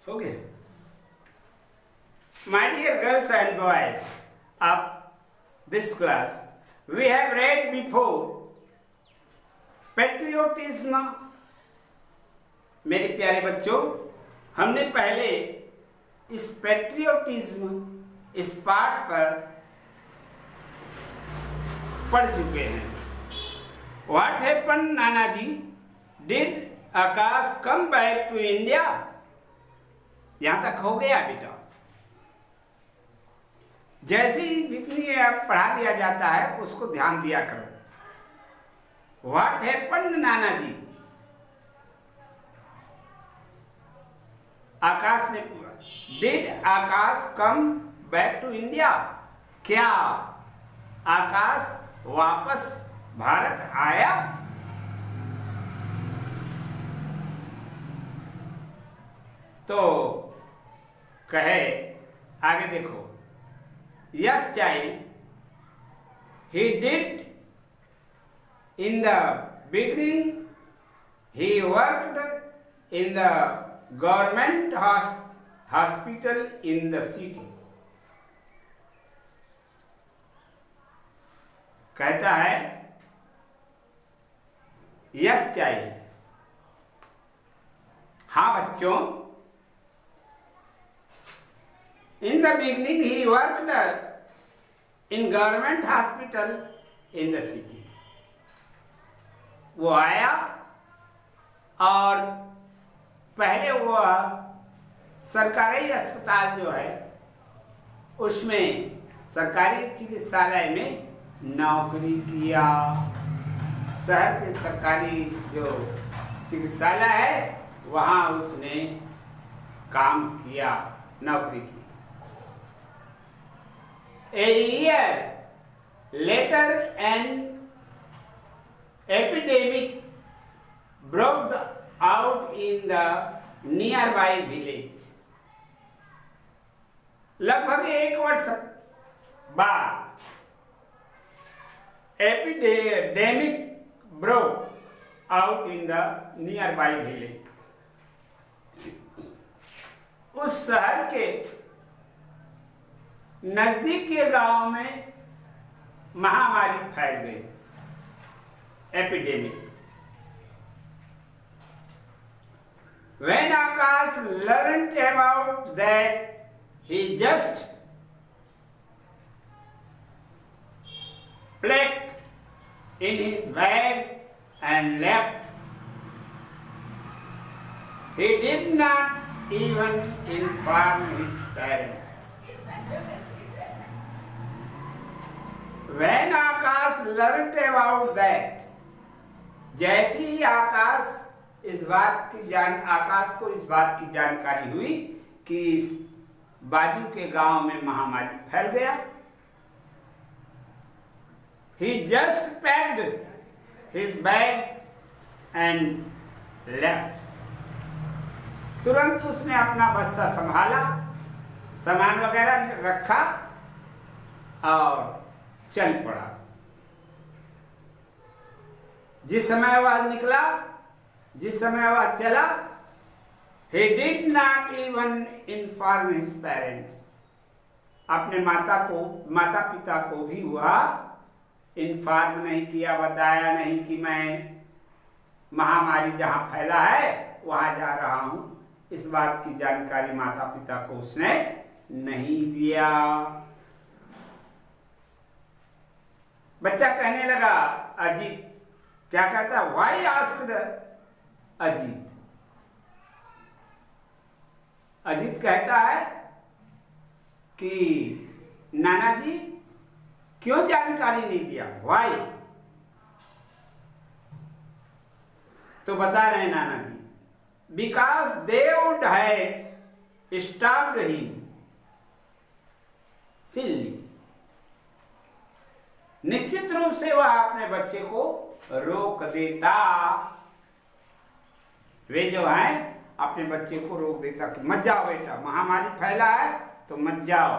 Okay. My dear girls and boys of this class, we have read before patriotism. मेरे प्यारे बच्चों, हमने पहले इस पेट्रियोटिज्म इस पाठ पर पढ़ चुके हैं. What happened, Nana ji? Did Akash come back to India? यहां तक हो गया बेटा. जैसे ही जितनी पढ़ा दिया जाता है उसको ध्यान दिया करो. What happened, नाना जी? आकाश ने पूछा. Did Akash come back to India? क्या आकाश वापस भारत आया? तो कहे आगे देखो. Yes, child, he did. In the beginning, he worked in the government hospital in the city. कहता है यस चाइल्ड. हाँ बच्चों. In the beginning he worked in government hospital in the city. वो आया और पहले वो सरकारी अस्पताल जो है उसमें सरकारी चिकित्सालय में नौकरी किया. शहर के सरकारी जो चिकित्सालय है वहाँ उसने काम किया, नौकरी की. A year later an epidemic broke out in the nearby village. लगभग 1 वर्ष बाद epidemic broke out in the nearby village. उस शहर के नजदीक के गांव में महामारी फैल गई. Epidemic. When Akash learned about that, he just packed in his bag and left. He did not even inform his parents. When Akash learned about that, जैसे ही आकाश को इस बात की जानकारी हुई कि बाजू के गांव में महामारी फैल गया, he just packed his bag and left. तुरंत उसने अपना बस्ता संभाला, सामान वगैरह रखा और चल पड़ा. जिस समय वह निकला, जिस समय वह चला, he did not even inform his parents. अपने माता पिता को भी वह इन्फॉर्म नहीं किया, बताया नहीं कि मैं महामारी जहां फैला है वहां जा रहा हूं. इस बात की जानकारी माता पिता को उसने नहीं दिया. बच्चा कहने लगा अजीत. क्या कहता? Y asked Ajit. अजीत कहता है कि नाना जी क्यों जानकारी नहीं दिया? वाई? तो बता रहे नाना जी, because they would have stopped him silly. निश्चित रूप से वह अपने बच्चे को रोक देता. वे जो है अपने बच्चे को रोक देता कि मत जाओ बेटा, महामारी फैला है तो मत जाओ.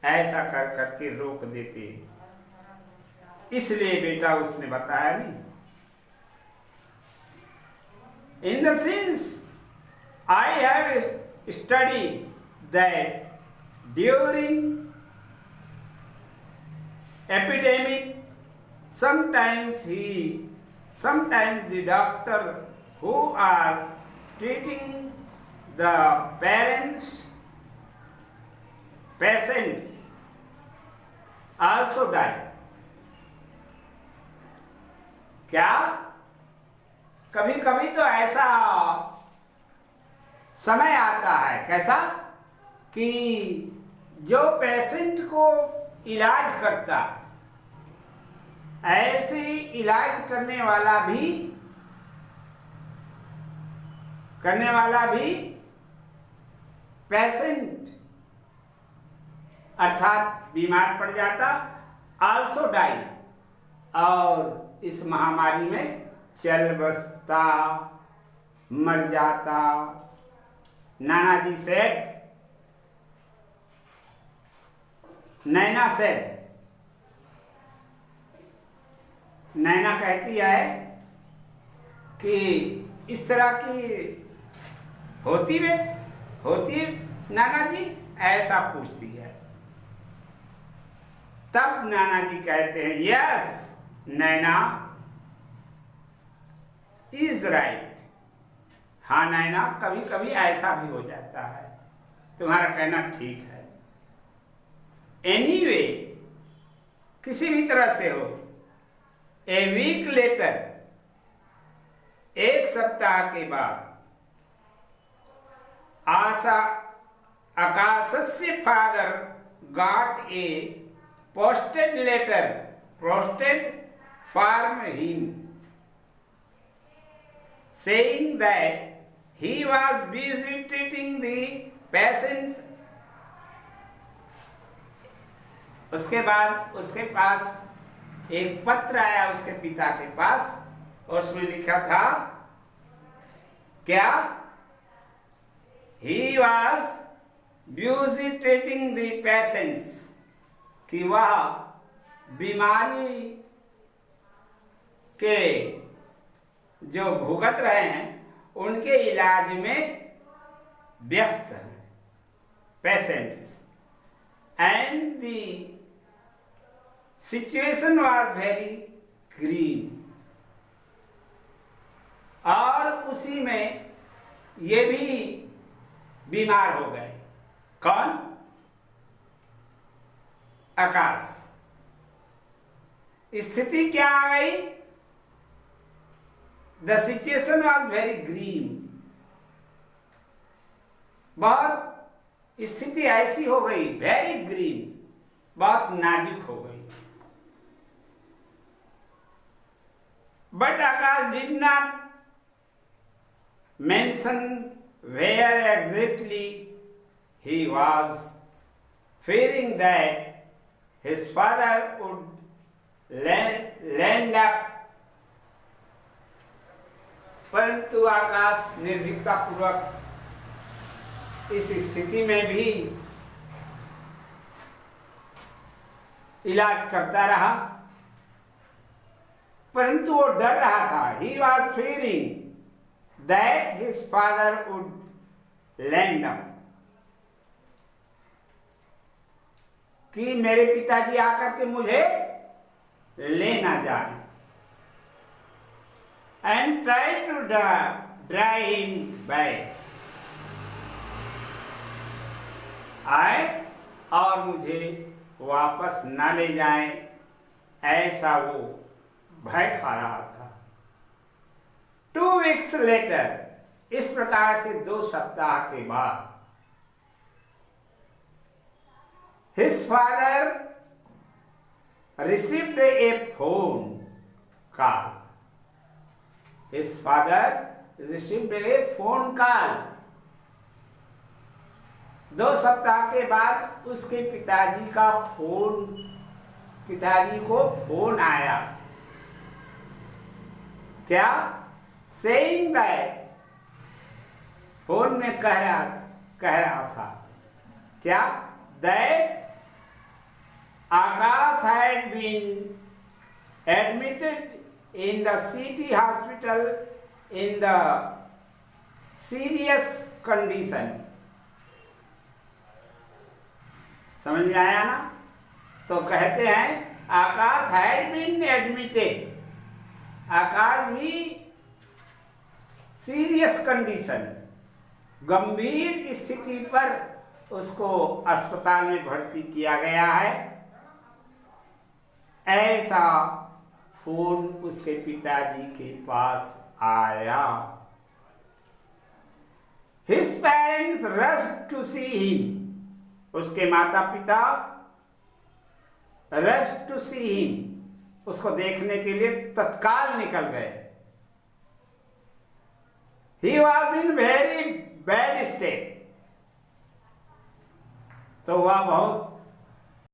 ऐसा कर करके रोक देते. इसलिए बेटा उसने बताया नहीं. In the sense I have studied that during epidemic, sometimes the doctor who are treating the patients also die. क्या कभी कभी तो ऐसा समय आता है, कैसा कि जो पेशेंट को इलाज करता, ऐसे इलाज करने वाला भी पेशेंट अर्थात बीमार पड़ जाता, आल्सो डाई, और इस महामारी में चल बसता, मर जाता. नानाजी सेड, नैना सेड, नैना कहती है कि इस तरह की होती नाना जी, ऐसा पूछती है. तब नाना जी कहते हैं, यस नैना इज राइट. हाँ नैना, कभी कभी ऐसा भी हो जाता है, तुम्हारा कहना ठीक है. एनीवे, किसी भी तरह से हो, ए वीक लेटर, एक सप्ताह के बाद, आकाशस्य father got a posted letter from him saying that he was busy treating the patients. उसके बाद उसके पास एक पत्र आया उसके पिता के पास, उसमें लिखा था क्या? He was busy treating the patients, कि वह बीमारी के जो भुगत रहे हैं उनके इलाज में व्यस्त हैं, patients. And the situation was very green, और उसी में ये भी बीमार हो गए. कौन? आकाश. स्थिति क्या आ गई? The situation was very green. बहुत स्थिति ऐसी हो गई, वेरी ग्रीन, बहुत नाजुक हो गई. But Akash did not mention where exactly he was, fearing that his father would land up. परंतु आकाश निर्भीकता पूर्वक इस स्थिति में भी इलाज करता रहा, परंतु वो डर रहा था. He was fearing that his father would land up, कि मेरे पिताजी आकर के मुझे ले ना जाए. and try to drive him back. आए और मुझे वापस ना ले जाए, ऐसा वो भय खा रहा था. 2 weeks later, इस प्रकार से 2 सप्ताह के बाद, his father received a phone call. His father received a phone call. 2 सप्ताह के बाद उसके पिताजी को फोन आया. क्या? Saying that, फोन में कह रहा था क्या? That Akash had been admitted in the city hospital in the serious condition. समझ में आया ना? तो कहते हैं आकाश हैड बीन एडमिटेड, आकाश भी सीरियस कंडीशन, गंभीर स्थिति पर उसको अस्पताल में भर्ती किया गया है। ऐसा फोन उसके पिताजी के पास आया। His parents rushed to see him, उसके माता पिता rushed to see him, उसको देखने के लिए तत्काल निकल गए। He was in very bad state, तो वह बहुत